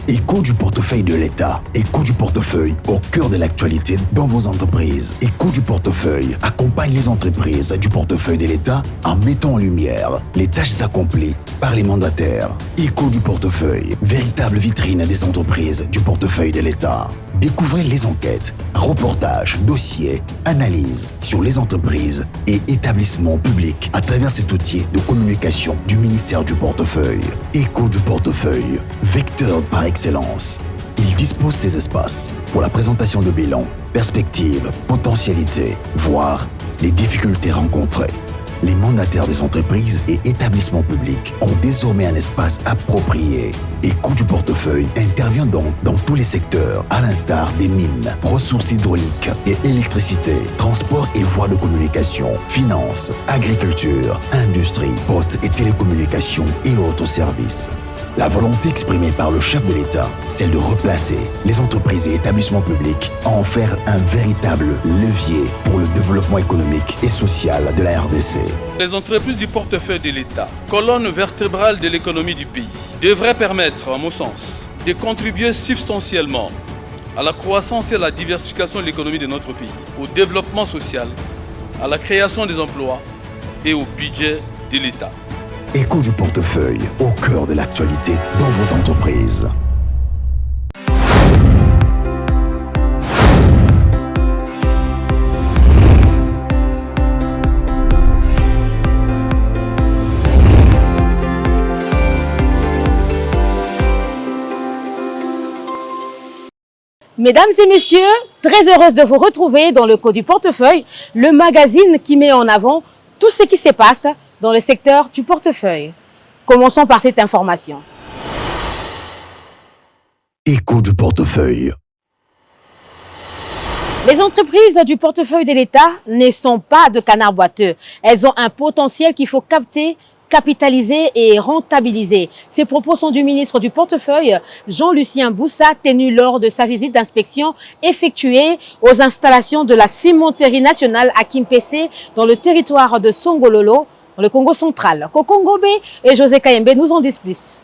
Écho du portefeuille de l'État. Écho du portefeuille au cœur de l'actualité dans vos entreprises. Écho du portefeuille accompagne les entreprises du portefeuille de l'État en mettant en lumière les tâches accomplies par les mandataires. Écho du portefeuille, véritable vitrine des entreprises du portefeuille de l'État. Découvrez les enquêtes, reportages, dossiers, analyses sur les entreprises et établissements publics à travers cet outil de communication du ministère du portefeuille. Écho du portefeuille, vecteur par excellence. Il dispose ces espaces pour la présentation de bilans, perspectives, potentialités, voire les difficultés rencontrées. Les mandataires des entreprises et établissements publics ont désormais un espace approprié. Écho du portefeuille intervient donc dans tous les secteurs, à l'instar des mines, ressources hydrauliques et électricité, transport et voies de communication, finances, agriculture, industrie, postes et télécommunications et autres services. La volonté exprimée par le chef de l'État, celle de replacer les entreprises et établissements publics, en faire un véritable levier pour le développement économique et social de la RDC. Les entreprises du portefeuille de l'État, colonne vertébrale de l'économie du pays, devraient permettre, à mon sens, de contribuer substantiellement à la croissance et à la diversification de l'économie de notre pays, au développement social, à la création des emplois et au budget de l'État. Écho du portefeuille, au cœur de l'actualité dans vos entreprises. Mesdames et messieurs, très heureuse de vous retrouver dans le Écho du portefeuille, le magazine qui met en avant tout ce qui se passe dans le secteur du portefeuille. Commençons par cette information. Écho du portefeuille. Les entreprises du portefeuille de l'État ne sont pas de canards boiteux. Elles ont un potentiel qu'il faut capter, capitaliser et rentabiliser. Ces propos sont du ministre du portefeuille, Jean-Lucien Boussa, tenu lors de sa visite d'inspection effectuée aux installations de la cimenterie nationale à Kimpese, dans le territoire de Songololo, dans le Congo central. Kokongobe et José Kayembe nous en disent plus.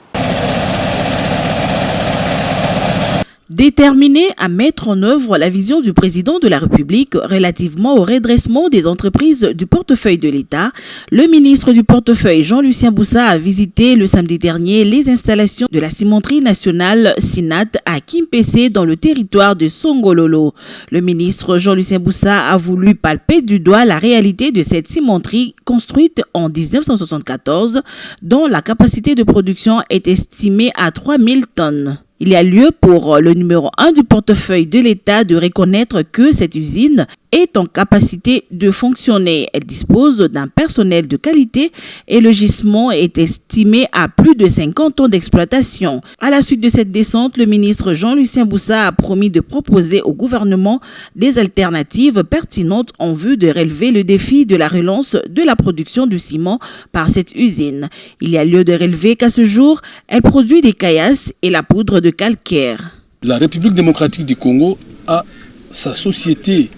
Déterminé à mettre en œuvre la vision du président de la République relativement au redressement des entreprises du portefeuille de l'État, le ministre du portefeuille Jean-Lucien Boussa a visité le samedi dernier les installations de la cimenterie nationale SINAT à Kimpese dans le territoire de Songololo. Le ministre Jean-Lucien Boussa a voulu palper du doigt la réalité de cette cimenterie construite en 1974 dont la capacité de production est estimée à 3000 tonnes. Il y a lieu pour le numéro 1 du portefeuille de l'État de reconnaître que cette usine est en capacité de fonctionner. Elle dispose d'un personnel de qualité et le gisement est estimé à plus de 50 ans d'exploitation. À la suite de cette descente, le ministre Jean-Lucien Boussa a promis de proposer au gouvernement des alternatives pertinentes en vue de relever le défi de la relance de la production du ciment par cette usine. Il y a lieu de relever qu'à ce jour, elle produit des caillasses et la poudre de calcaire. La République démocratique du Congo a sa société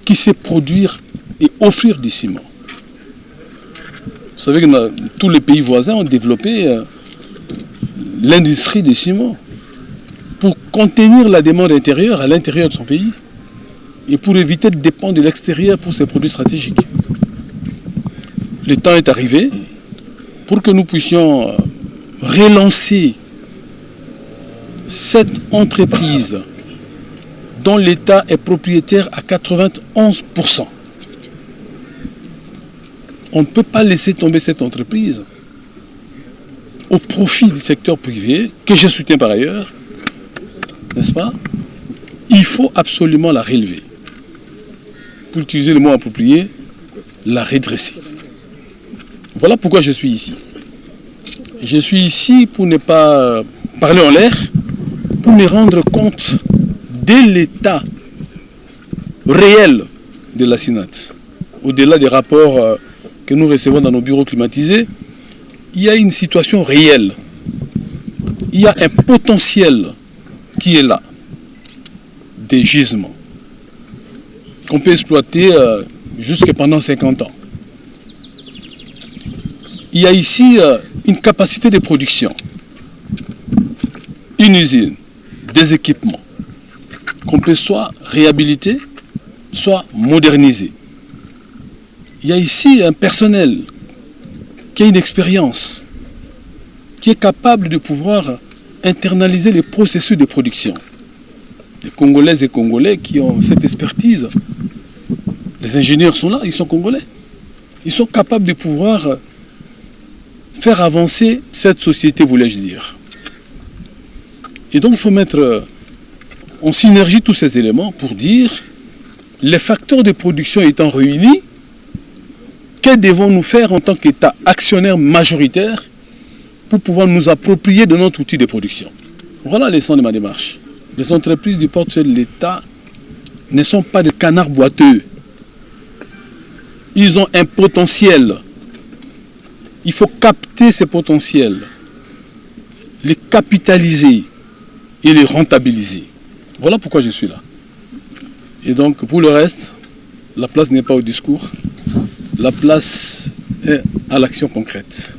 qui sait produire et offrir du ciment. Vous savez que tous les pays voisins ont développé l'industrie du ciment pour contenir la demande intérieure à l'intérieur de son pays et pour éviter de dépendre de l'extérieur pour ses produits stratégiques. Le temps est arrivé pour que nous puissions relancer cette entreprise dont l'État est propriétaire à 91%. On ne peut pas laisser tomber cette entreprise au profit du secteur privé, que je soutiens par ailleurs, n'est-ce pas? Il faut absolument la relever. Pour utiliser le mot approprié, la redresser. Voilà pourquoi je suis ici. Je suis ici pour ne pas parler en l'air, pour me rendre compte de l'état réel de la SINAT. Au-delà des rapports que nous recevons dans nos bureaux climatisés, il y a une situation réelle. Il y a un potentiel qui est là, des gisements, qu'on peut exploiter jusque pendant 50 ans. Il y a ici une capacité de production une usine, des équipements, qu'on peut soit réhabiliter, soit moderniser. Il y a ici un personnel qui a une expérience, qui est capable de pouvoir internaliser les processus de production. Les Congolaises et Congolais qui ont cette expertise, les ingénieurs sont là, ils sont Congolais. Ils sont capables de pouvoir faire avancer cette société, voulais-je dire. Et donc il faut mettre en synergie tous ces éléments pour dire, les facteurs de production étant réunis, que devons-nous faire en tant qu'État actionnaire majoritaire pour pouvoir nous approprier de notre outil de production. Voilà le sens de ma démarche. Les entreprises du portefeuille de l'État ne sont pas des canards boiteux. Ils ont un potentiel. Il faut capter ces potentiels, les capitaliser et les rentabiliser. Voilà pourquoi je suis là. Et donc, pour le reste, la place n'est pas au discours. La place est à l'action concrète.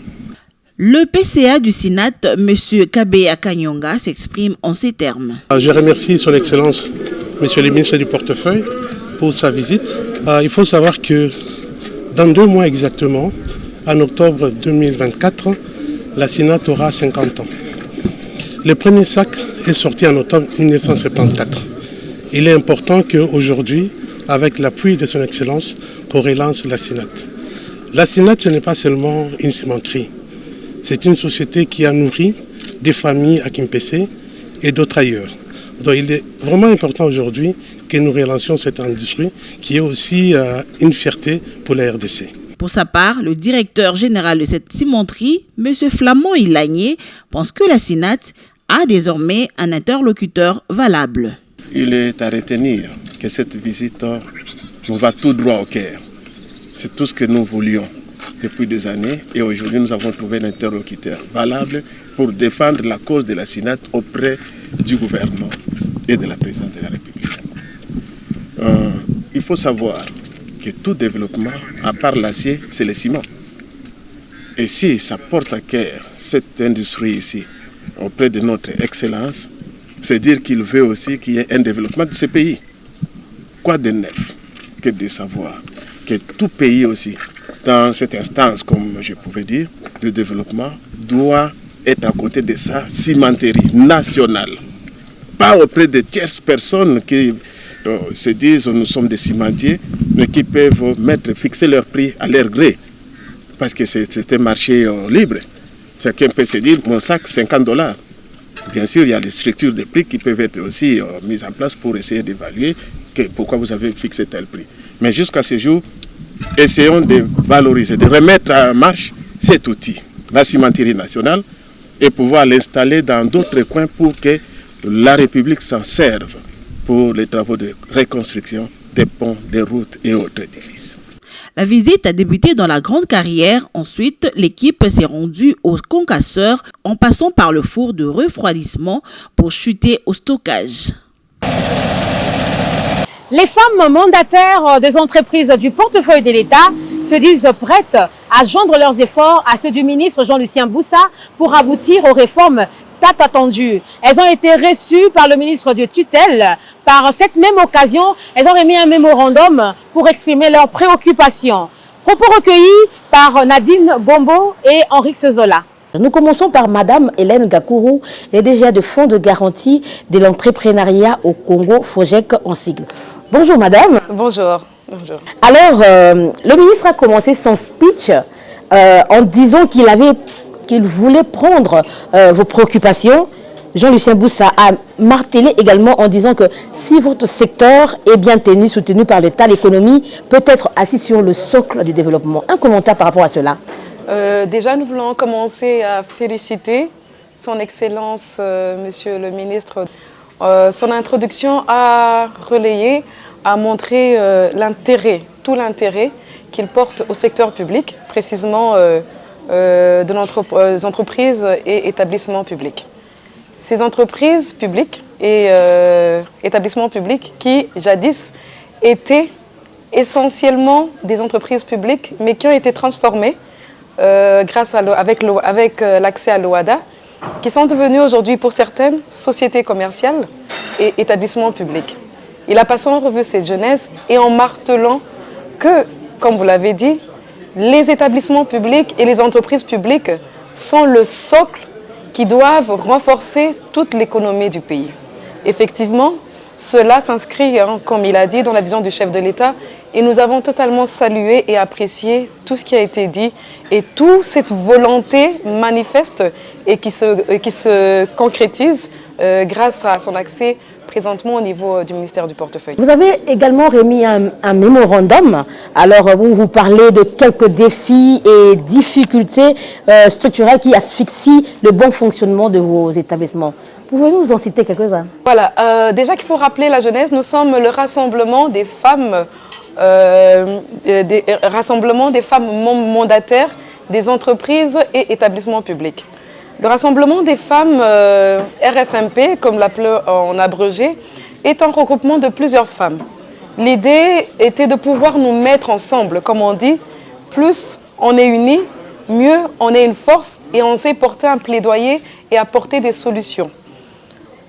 Le PCA du Sinat, M. Kabea Kanyonga, s'exprime en ces termes. Je remercie son Excellence, M. le ministre du Portefeuille, pour sa visite. Il faut savoir que dans 2 mois exactement, en octobre 2024, la Sinat aura 50 ans. Le premier sac est sorti en octobre 1974. Il est important qu'aujourd'hui, avec l'appui de son Excellence, qu'on relance la Sinat. La Sinat, ce n'est pas seulement une cimenterie. C'est une société qui a nourri des familles à Kimpese et d'autres ailleurs. Donc il est vraiment important aujourd'hui que nous relancions cette industrie qui est aussi une fierté pour la RDC. Pour sa part, le directeur général de cette cimenterie, M. Flamand Ilagné, pense que la Sinat a désormais un interlocuteur valable. Il est à retenir que cette visite nous va tout droit au cœur. C'est tout ce que nous voulions depuis des années et aujourd'hui nous avons trouvé un interlocuteur valable pour défendre la cause de la Sinat auprès du gouvernement et de la présidente de la République. Il faut savoir que tout développement, à part l'acier, c'est le ciment. Et si ça porte à cœur cette industrie ici, auprès de notre excellence, c'est dire qu'il veut aussi qu'il y ait un développement de ce pays. Quoi de neuf que de savoir que tout pays aussi, dans cette instance, comme je pouvais dire, de développement, doit être à côté de sa cimenterie nationale. Pas auprès de tierces personnes qui se disent nous sommes des cimentiers, mais qui peuvent fixer leur prix à leur gré. Parce que c'est un marché libre. Chacun peut se dire mon sac, $50. Bien sûr, il y a les structures de prix qui peuvent être aussi mises en place pour essayer d'évaluer pourquoi vous avez fixé tel prix. Mais jusqu'à ce jour, essayons de valoriser, de remettre en marche cet outil, la cimenterie nationale, et pouvoir l'installer dans d'autres coins pour que la République s'en serve pour les travaux de reconstruction des ponts, des routes et autres édifices. La visite a débuté dans la Grande Carrière. Ensuite, l'équipe s'est rendue au concasseur en passant par le four de refroidissement pour chuter au stockage. Les femmes mandataires des entreprises du portefeuille de l'État se disent prêtes à joindre leurs efforts à ceux du ministre Jean-Lucien Boussa pour aboutir aux réformes tant attendues. Elles ont été reçues par le ministre de tutelle. Par cette même occasion, elles ont remis un mémorandum pour exprimer leurs préoccupations. Propos recueillis par Nadine Gombo et Henri Zola. Nous commençons par Madame Hélène Gakourou, DG de Fonds de garantie de l'entrepreneuriat au Congo, FOGEC en sigle. Bonjour Madame. Bonjour. Bonjour. Alors, le ministre a commencé son speech en disant qu'il voulait prendre vos préoccupations. Jean-Lucien Boussa a martelé également en disant que si votre secteur est bien tenu, soutenu par l'État, l'économie peut être assise sur le socle du développement. Un commentaire par rapport à cela? Déjà, nous voulons commencer à féliciter son Excellence, Monsieur le Ministre. Son introduction a relayé, a montré tout l'intérêt qu'il porte au secteur public, précisément des entreprises et établissements publics. Ces entreprises publiques et établissements publics qui, jadis, étaient essentiellement des entreprises publiques, mais qui ont été transformées avec l'accès à l'OADA qui sont devenues aujourd'hui pour certaines sociétés commerciales et établissements publics. Il a passé en revue cette jeunesse et en martelant que, comme vous l'avez dit, les établissements publics et les entreprises publiques sont le socle qui doivent renforcer toute l'économie du pays. Effectivement, cela s'inscrit, comme il a dit, dans la vision du chef de l'État et nous avons totalement salué et apprécié tout ce qui a été dit et toute cette volonté manifeste et qui se concrétise grâce à son accès présentement au niveau du ministère du portefeuille. Vous avez également remis un mémorandum, alors où vous parlez de quelques défis et difficultés structurelles qui asphyxient le bon fonctionnement de vos établissements. Pouvez-vous nous en citer quelques-uns? Voilà, déjà qu'il faut rappeler la jeunesse, nous sommes le rassemblement des femmes, mandataires des entreprises et établissements publics. Le rassemblement des femmes RFMP, comme l'appelait en abrégé, est un regroupement de plusieurs femmes. L'idée était de pouvoir nous mettre ensemble, comme on dit, plus on est unis, mieux on est une force et on sait porter un plaidoyer et apporter des solutions.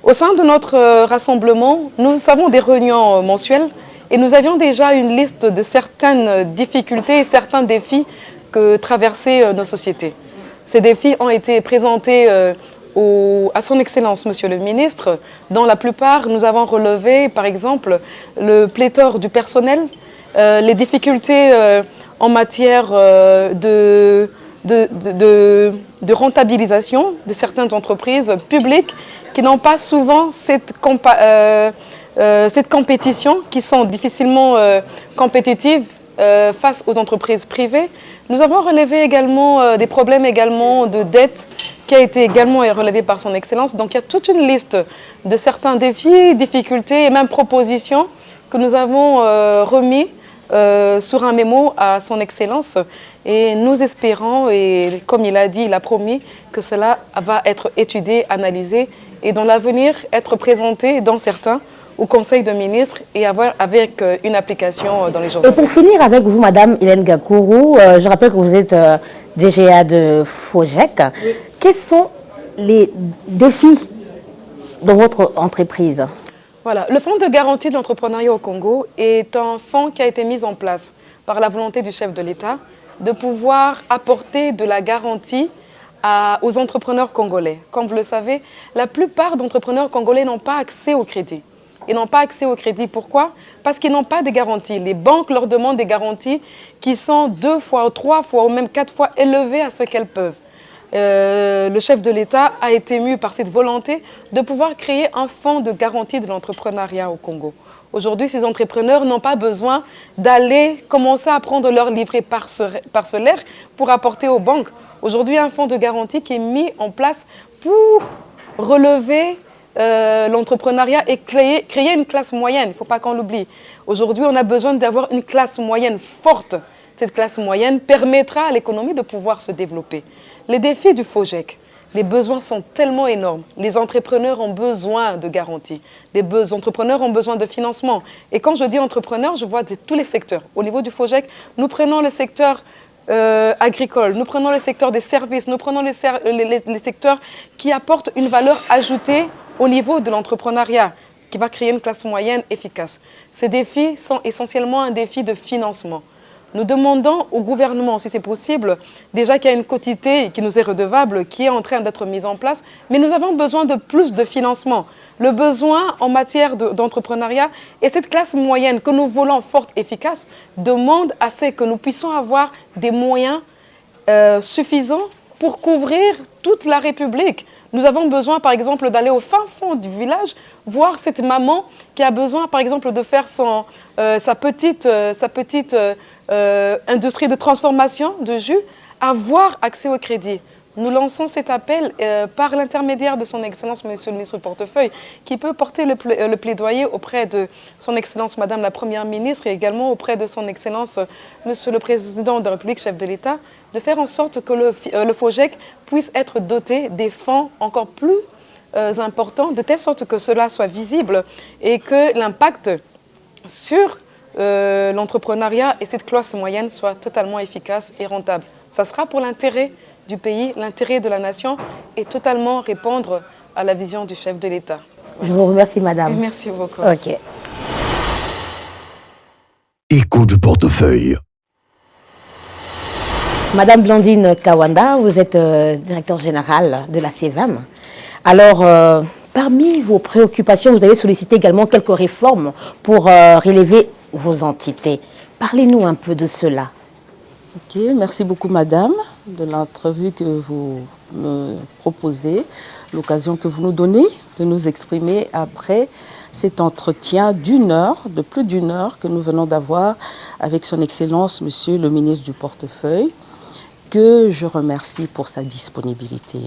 Au sein de notre rassemblement, nous avons des réunions mensuelles et nous avions déjà une liste de certaines difficultés et certains défis que traversaient nos sociétés. Ces défis ont été présentés à son Excellence, Monsieur le Ministre. Dans la plupart, nous avons relevé, par exemple, le pléthore du personnel, les difficultés en matière de rentabilisation de certaines entreprises publiques qui n'ont pas souvent cette compétition, qui sont difficilement compétitives face aux entreprises privées. Nous avons relevé également des problèmes également de dette qui a été également relevé par son Excellence. Donc il y a toute une liste de certains défis, difficultés et même propositions que nous avons remis sur un mémo à son Excellence. Et nous espérons, et comme il a dit, il a promis que cela va être étudié, analysé et dans l'avenir être présenté dans certains au Conseil de ministres et avec une application dans les jours. Et pour finir avec vous, Madame Hélène Gakourou, je rappelle que vous êtes DGA de FOGEC. Oui. Quels sont les défis dans votre entreprise? Voilà, le Fonds de garantie de l'entrepreneuriat au Congo est un fonds qui a été mis en place par la volonté du chef de l'État de pouvoir apporter de la garantie aux entrepreneurs congolais. Comme vous le savez, la plupart d'entrepreneurs congolais n'ont pas accès au crédit. Ils n'ont pas accès au crédit. Pourquoi? Parce qu'ils n'ont pas de garanties. Les banques leur demandent des garanties qui sont 2 fois, 3 fois ou même 4 fois élevées à ce qu'elles peuvent. Le chef de l'État a été ému par cette volonté de pouvoir créer un fonds de garantie de l'entrepreneuriat au Congo. Aujourd'hui, ces entrepreneurs n'ont pas besoin d'aller commencer à prendre leur livret parcellaire pour apporter aux banques. Aujourd'hui, un fonds de garantie qui est mis en place pour relever l'entrepreneuriat et créer une classe moyenne. Il ne faut pas qu'on l'oublie. Aujourd'hui, on a besoin d'avoir une classe moyenne forte. Cette classe moyenne permettra à l'économie de pouvoir se développer. Les défis du FOGEC, les besoins sont tellement énormes. Les entrepreneurs ont besoin de garanties. Les entrepreneurs ont besoin de financement. Et quand je dis entrepreneurs, je vois de tous les secteurs. Au niveau du FOGEC, nous prenons le secteur agricole, nous prenons le secteur des services, nous prenons les secteurs qui apportent une valeur ajoutée au niveau de l'entrepreneuriat, qui va créer une classe moyenne efficace. Ces défis sont essentiellement un défi de financement. Nous demandons au gouvernement, si c'est possible, déjà qu'il y a une quotité qui nous est redevable, qui est en train d'être mise en place, mais nous avons besoin de plus de financement. Le besoin en matière d'entrepreneuriat et cette classe moyenne que nous voulons forte, efficace, demande à ce que nous puissions avoir des moyens suffisants pour couvrir toute la République. Nous avons besoin, par exemple, d'aller au fin fond du village, voir cette maman qui a besoin, par exemple, de faire sa petite industrie de transformation de jus, avoir accès au crédit. Nous lançons cet appel par l'intermédiaire de son Excellence, Monsieur le ministre du Portefeuille, qui peut porter le plaidoyer auprès de son Excellence, Madame la Première ministre, et également auprès de son Excellence, Monsieur le Président de la République, chef de l'État, de faire en sorte que le FOGEC puisse être doté des fonds encore plus importants, de telle sorte que cela soit visible et que l'impact sur l'entrepreneuriat et cette classe moyenne soit totalement efficace et rentable. Ça sera pour l'intérêt du pays, l'intérêt de la nation et totalement répondre à la vision du chef de l'État. Je vous remercie, madame. Merci beaucoup. Ok. Écho du portefeuille. Madame Blandine Kawanda, vous êtes directeur général de la CEVAM. Alors, parmi vos préoccupations, vous avez sollicité également quelques réformes pour relever vos entités. Parlez-nous un peu de cela. Ok, merci beaucoup madame de l'entrevue que vous me proposez, l'occasion que vous nous donnez de nous exprimer après cet entretien de plus d'une heure que nous venons d'avoir avec son Excellence Monsieur le ministre du Portefeuille, que je remercie pour sa disponibilité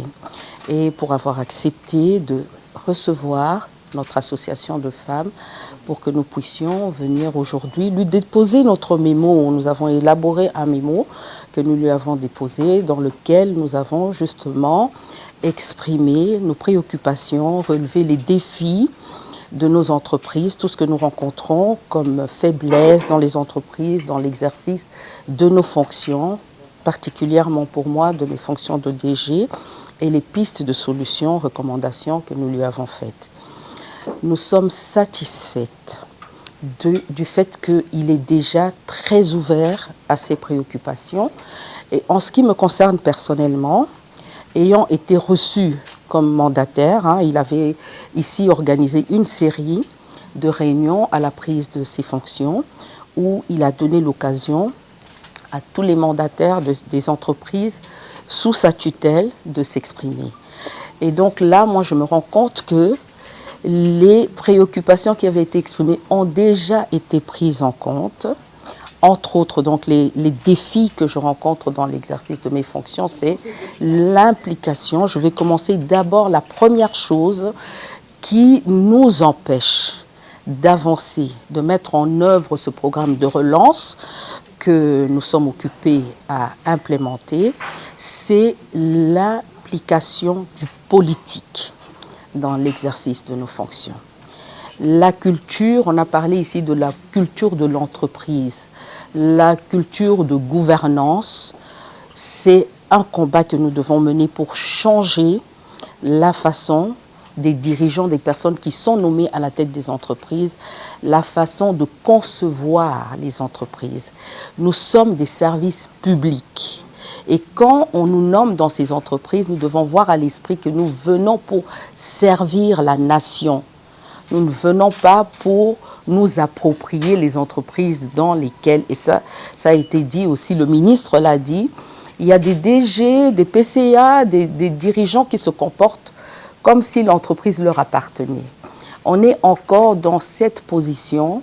et pour avoir accepté de recevoir notre association de femmes pour que nous puissions venir aujourd'hui lui déposer notre mémo. Nous avons élaboré un mémo que nous lui avons déposé dans lequel nous avons justement exprimé nos préoccupations, relevé les défis de nos entreprises, tout ce que nous rencontrons comme faiblesse dans les entreprises, dans l'exercice de nos fonctions, particulièrement pour moi de mes fonctions de DG, et les pistes de solutions, recommandations que nous lui avons faites. Nous sommes satisfaites du fait qu'il est déjà très ouvert à ses préoccupations. Et en ce qui me concerne personnellement, ayant été reçu comme mandataire, il avait ici organisé une série de réunions à la prise de ses fonctions où il a donné l'occasion à tous les mandataires des entreprises sous sa tutelle de s'exprimer. Et donc là, moi, je me rends compte que les préoccupations qui avaient été exprimées ont déjà été prises en compte. Entre autres, donc, les défis que je rencontre dans l'exercice de mes fonctions, c'est l'implication. Je vais commencer d'abord la première chose qui nous empêche d'avancer, de mettre en œuvre ce programme de relance que nous sommes occupés à implémenter, c'est l'implication du politique dans l'exercice de nos fonctions. La culture, on a parlé ici de la culture de l'entreprise, la culture de gouvernance, c'est un combat que nous devons mener pour changer la façon des dirigeants, des personnes qui sont nommées à la tête des entreprises, la façon de concevoir les entreprises. Nous sommes des services publics. Et quand on nous nomme dans ces entreprises, nous devons voir à l'esprit que nous venons pour servir la nation. Nous ne venons pas pour nous approprier les entreprises dans lesquelles, et ça a été dit aussi, le ministre l'a dit, il y a des DG, des PCA, des dirigeants qui se comportent comme si l'entreprise leur appartenait. On est encore dans cette position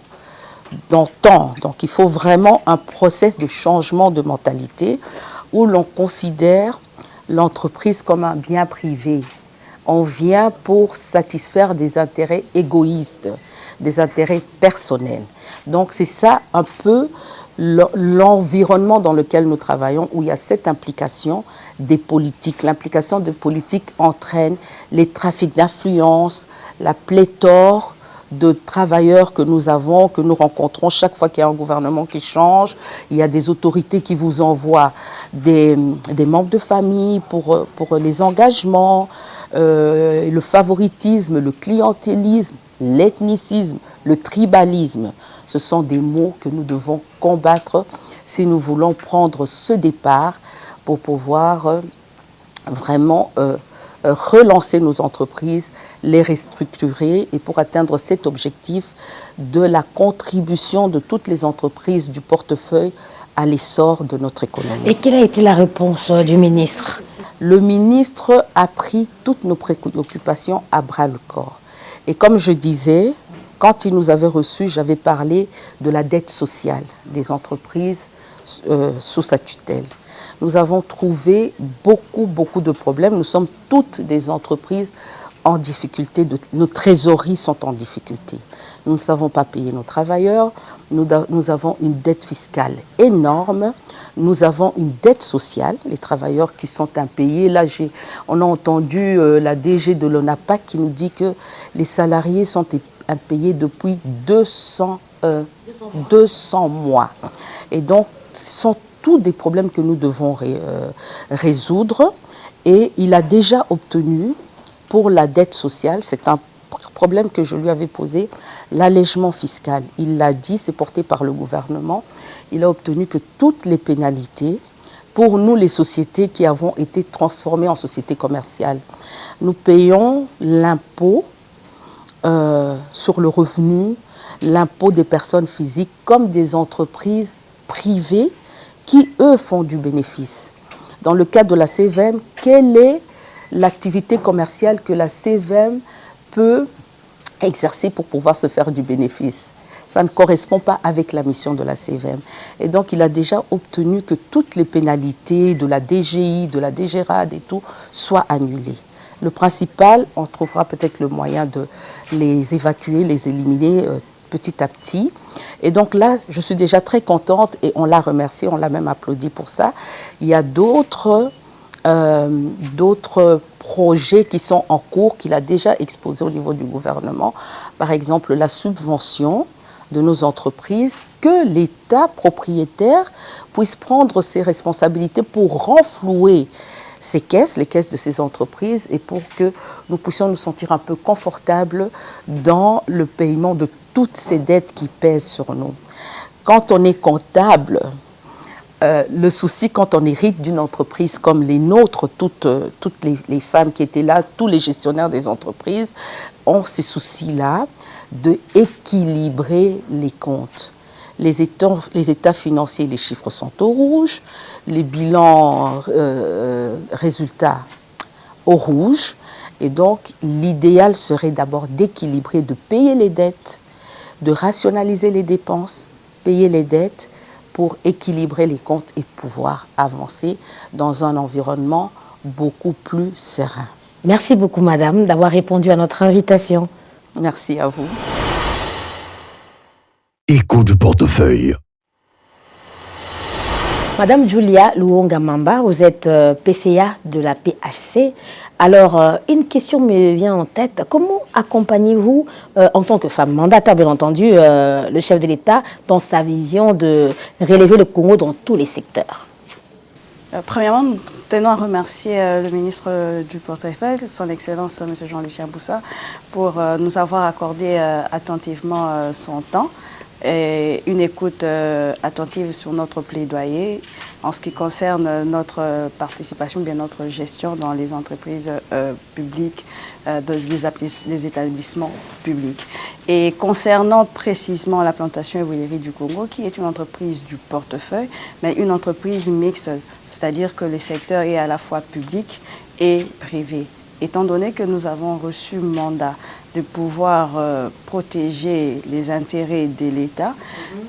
d'antan. Donc il faut vraiment un processus de changement de mentalité où l'on considère l'entreprise comme un bien privé. On vient pour satisfaire des intérêts égoïstes, des intérêts personnels. Donc c'est ça un peu l'environnement dans lequel nous travaillons, où il y a cette implication des politiques. L'implication des politiques entraîne les trafics d'influence, la pléthore de travailleurs que nous avons, que nous rencontrons chaque fois qu'il y a un gouvernement qui change. Il y a des autorités qui vous envoient des membres de famille pour les engagements, le favoritisme, le clientélisme, l'ethnicisme, le tribalisme. Ce sont des mots que nous devons combattre si nous voulons prendre ce départ pour pouvoir vraiment relancer nos entreprises, les restructurer et pour atteindre cet objectif de la contribution de toutes les entreprises du portefeuille à l'essor de notre économie. Et quelle a été la réponse du ministre? Le ministre a pris toutes nos préoccupations à bras le corps. Et comme je disais, quand il nous avait reçus, j'avais parlé de la dette sociale des entreprises sous sa tutelle. Nous avons trouvé beaucoup de problèmes. Nous sommes toutes des entreprises en difficulté, nos trésoreries sont en difficulté. Nous ne savons pas payer nos travailleurs, nous avons une dette fiscale énorme, nous avons une dette sociale, les travailleurs qui sont impayés. Là, on a entendu la DG de l'ONAPAC qui nous dit que les salariés sont impayés depuis 200 mois. Et donc, ce sont tous des problèmes que nous devons résoudre. Et il a déjà obtenu pour la dette sociale, c'est un problème que je lui avais posé, l'allègement fiscal. Il l'a dit, c'est porté par le gouvernement. Il a obtenu que toutes les pénalités, pour nous les sociétés qui avons été transformées en sociétés commerciales, nous payons l'impôt sur le revenu, l'impôt des personnes physiques comme des entreprises privées qui, eux, font du bénéfice. Dans le cadre de la CVM, quelle est l'activité commerciale que la CVM peut exercer pour pouvoir se faire du bénéfice? Ça ne correspond pas avec la mission de la CVM. Et donc, il a déjà obtenu que toutes les pénalités de la DGI, de la DGRAD et tout soient annulées. Le principal, on trouvera peut-être le moyen de les évacuer, les éliminer petit à petit. Et donc là, je suis déjà très contente et on l'a remercié, on l'a même applaudi pour ça. Il y a d'autres projets qui sont en cours, qu'il a déjà exposés au niveau du gouvernement. Par exemple, la subvention de nos entreprises, que l'État propriétaire puisse prendre ses responsabilités pour renflouer ces caisses, les caisses de ces entreprises, et pour que nous puissions nous sentir un peu confortables dans le paiement de toutes ces dettes qui pèsent sur nous. Quand on est comptable, le souci, quand on hérite d'une entreprise comme les nôtres, toutes les femmes qui étaient là, tous les gestionnaires des entreprises, ont ces soucis-là de équilibrer les comptes. Les états financiers, les chiffres sont au rouge, les bilans résultats au rouge. Et donc, l'idéal serait d'abord d'équilibrer, de payer les dettes, de rationaliser les dépenses, payer les dettes pour équilibrer les comptes et pouvoir avancer dans un environnement beaucoup plus serein. Merci beaucoup, madame, d'avoir répondu à notre invitation. Merci à vous. Écho du portefeuille. Madame Julia Luonga-Mamba, vous êtes PCA de la PHC. Alors, une question me vient en tête. Comment accompagnez-vous, en tant que femme mandataire, bien entendu, le chef de l'État dans sa vision de relever le Congo dans tous les secteurs? Premièrement, nous tenons à remercier le ministre du portefeuille, son Excellence M. Jean-Lucien Boussa, pour nous avoir accordé attentivement son temps et une écoute attentive sur notre plaidoyer en ce qui concerne notre participation, bien notre gestion dans les entreprises publiques, des établissements publics. Et concernant précisément la plantation et huilerie du Congo, qui est une entreprise du portefeuille, mais une entreprise mixte, c'est-à-dire que le secteur est à la fois public et privé. Étant donné que nous avons reçu mandat de pouvoir protéger les intérêts de l'État,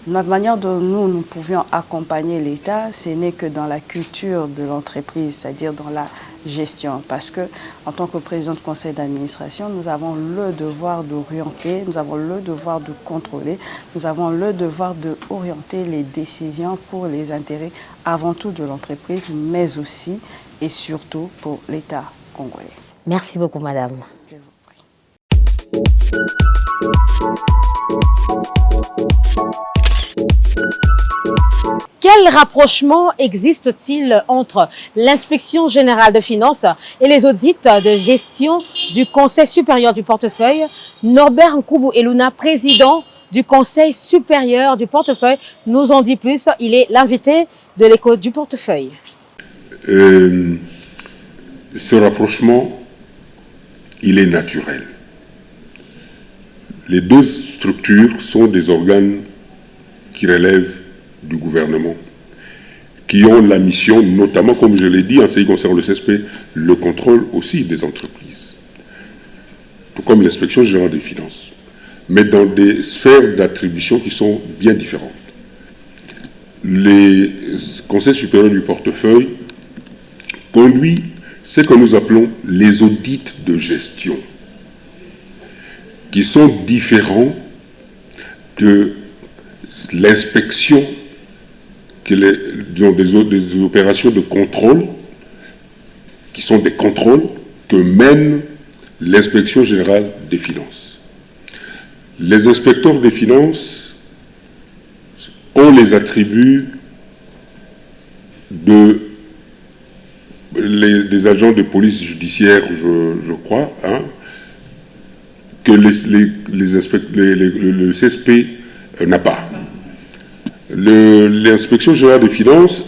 notre manière dont nous pouvions accompagner l'État, ce n'est que dans la culture de l'entreprise, c'est-à-dire dans la gestion. Parce que, en tant que président de conseil d'administration, nous avons le devoir d'orienter, nous avons le devoir de contrôler, nous avons le devoir d'orienter les décisions pour les intérêts avant tout de l'entreprise, mais aussi et surtout pour l'État congolais. Merci beaucoup, madame. Je vous prie. Quel rapprochement existe-t-il entre l'inspection générale de finances et les audits de gestion du Conseil supérieur du portefeuille? Norbert Nkoubou Eluna, président du Conseil supérieur du portefeuille, nous en dit plus. Il est l'invité de l'écho du portefeuille. Ce rapprochement, il est naturel. Les deux structures sont des organes qui relèvent du gouvernement, qui ont la mission, notamment, comme je l'ai dit, en ce qui concerne le CSP, le contrôle aussi des entreprises, tout comme l'inspection générale des finances, mais dans des sphères d'attribution qui sont bien différentes. Les conseils supérieurs du portefeuille conduit ce que nous appelons les audits de gestion, qui sont différents de l'inspection, des opérations de contrôle, qui sont des contrôles que mène l'inspection générale des finances. Les inspecteurs des finances ont les attributs des agents de police judiciaire, je crois, hein, que le CSP n'a pas. L'inspection générale des finances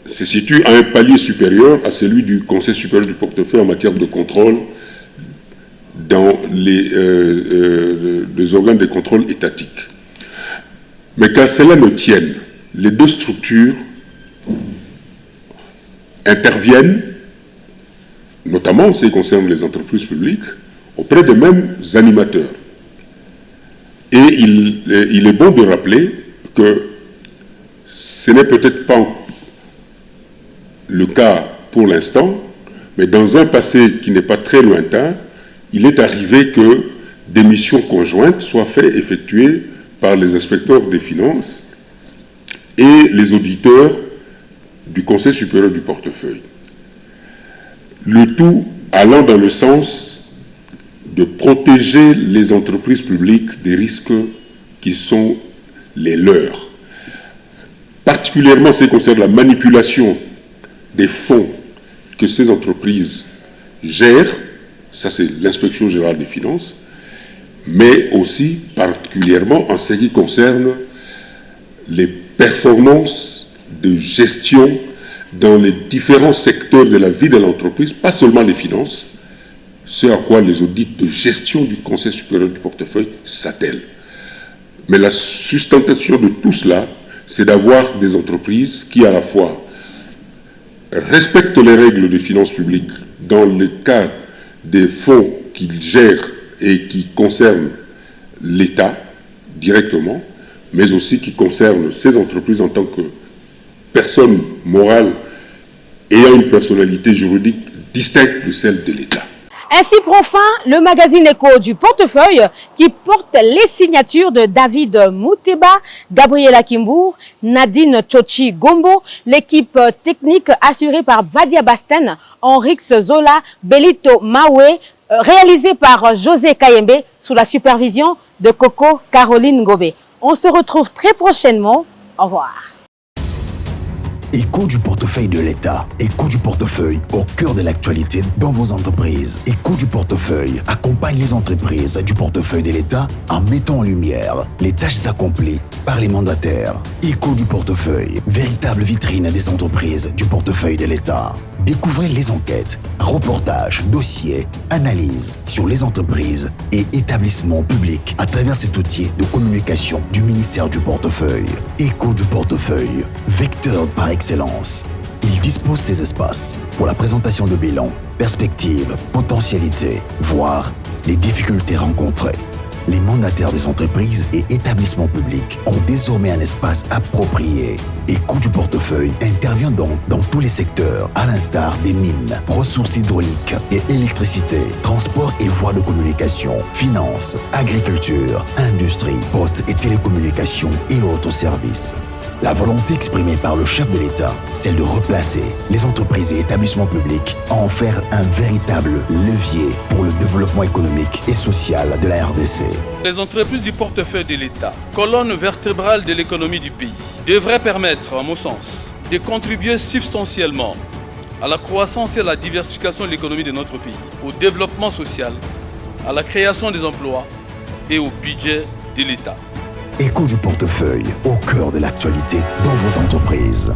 se situe à un palier supérieur à celui du Conseil supérieur du portefeuille en matière de contrôle dans les organes de contrôle étatiques. Mais qu'à cela ne tienne, les deux structures interviennent, notamment en ce qui concerne les entreprises publiques, auprès des mêmes animateurs. Et il est bon de rappeler que ce n'est peut-être pas le cas pour l'instant, mais dans un passé qui n'est pas très lointain, il est arrivé que des missions conjointes soient faites effectuer par les inspecteurs des finances et les auditeurs du Conseil supérieur du portefeuille. Le tout allant dans le sens de protéger les entreprises publiques des risques qui sont les leurs. Particulièrement en ce qui concerne la manipulation des fonds que ces entreprises gèrent, ça c'est l'inspection générale des finances, mais aussi particulièrement en ce qui concerne les performances de gestion dans les différents secteurs de la vie de l'entreprise, pas seulement les finances, ce à quoi les audits de gestion du Conseil supérieur du portefeuille s'attellent. Mais la sustentation de tout cela, c'est d'avoir des entreprises qui à la fois respectent les règles des finances publiques dans le cas des fonds qu'ils gèrent et qui concernent l'État directement, mais aussi qui concernent ces entreprises en tant que personnes morales ayant une personnalité juridique distincte de celle de l'État. Ainsi prend fin le magazine Écho du portefeuille qui porte les signatures de David Mouteba, Gabriela Kimbour, Nadine Chochi Gombo, l'équipe technique assurée par Vadia Basten, Henrix Zola, Belito Mawe, réalisée par José Kayembe sous la supervision de Coco Caroline Gobé. On se retrouve très prochainement. Au revoir. Écho du portefeuille de l'État. Écho du portefeuille au cœur de l'actualité dans vos entreprises. Écho du portefeuille accompagne les entreprises du portefeuille de l'État en mettant en lumière les tâches accomplies par les mandataires. Écho du portefeuille, véritable vitrine des entreprises du portefeuille de l'État. Découvrez les enquêtes, reportages, dossiers, analyses sur les entreprises et établissements publics à travers cet outil de communication du ministère du portefeuille. Écho du portefeuille, vecteur par excellence. Il dispose ces espaces pour la présentation de bilans, perspectives, potentialités, voire les difficultés rencontrées. Les mandataires des entreprises et établissements publics ont désormais un espace approprié. Écho du portefeuille intervient donc dans tous les secteurs, à l'instar des mines, ressources hydrauliques et électricité, transport et voies de communication, finances, agriculture, industrie, postes et télécommunications et autres services. La volonté exprimée par le chef de l'État, celle de replacer les entreprises et établissements publics à en faire un véritable levier pour le développement économique et social de la RDC. Les entreprises du portefeuille de l'État, colonne vertébrale de l'économie du pays, devraient permettre, à mon sens, de contribuer substantiellement à la croissance et à la diversification de l'économie de notre pays, au développement social, à la création des emplois et au budget de l'État. Écho du portefeuille, au cœur de l'actualité dans vos entreprises.